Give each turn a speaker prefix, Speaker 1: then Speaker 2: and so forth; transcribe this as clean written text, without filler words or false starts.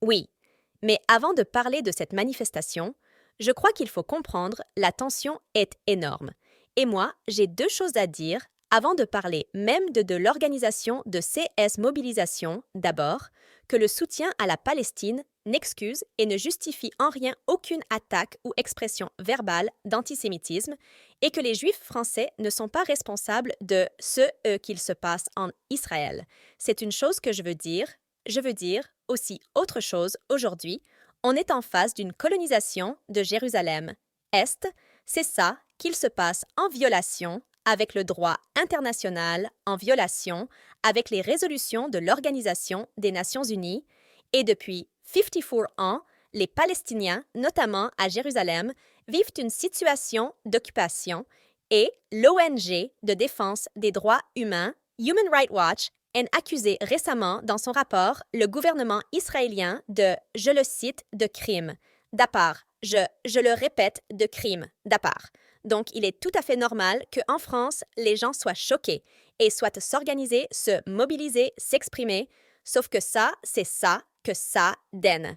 Speaker 1: Oui, mais avant de parler de cette manifestation, je crois qu'il faut comprendre la tension est énorme. Et moi, j'ai deux choses à dire avant de parler même de l'organisation de CS Mobilisation, d'abord, que le soutien à la Palestine n'excuse et ne justifie en rien aucune attaque ou expression verbale d'antisémitisme et que les Juifs français ne sont pas responsables de qu'il se passe en Israël. C'est une chose que je veux dire aussi autre chose aujourd'hui, on est en face d'une colonisation de Jérusalem. Est, c'est ça qu'il se passe en violation avec le droit international, en violation avec les résolutions de l'Organisation des Nations Unies, et depuis 54 ans, les Palestiniens, notamment à Jérusalem, vivent une situation d'occupation et l'ONG de défense des droits humains, Human Rights Watch, a accusé récemment dans son rapport le gouvernement israélien de, je le cite, de crimes. Je le répète, de crimes, d'apart. Donc, il est tout à fait normal qu'en France, les gens soient choqués et souhaitent s'organiser, se mobiliser, s'exprimer, sauf que ça, c'est ça que ça donne.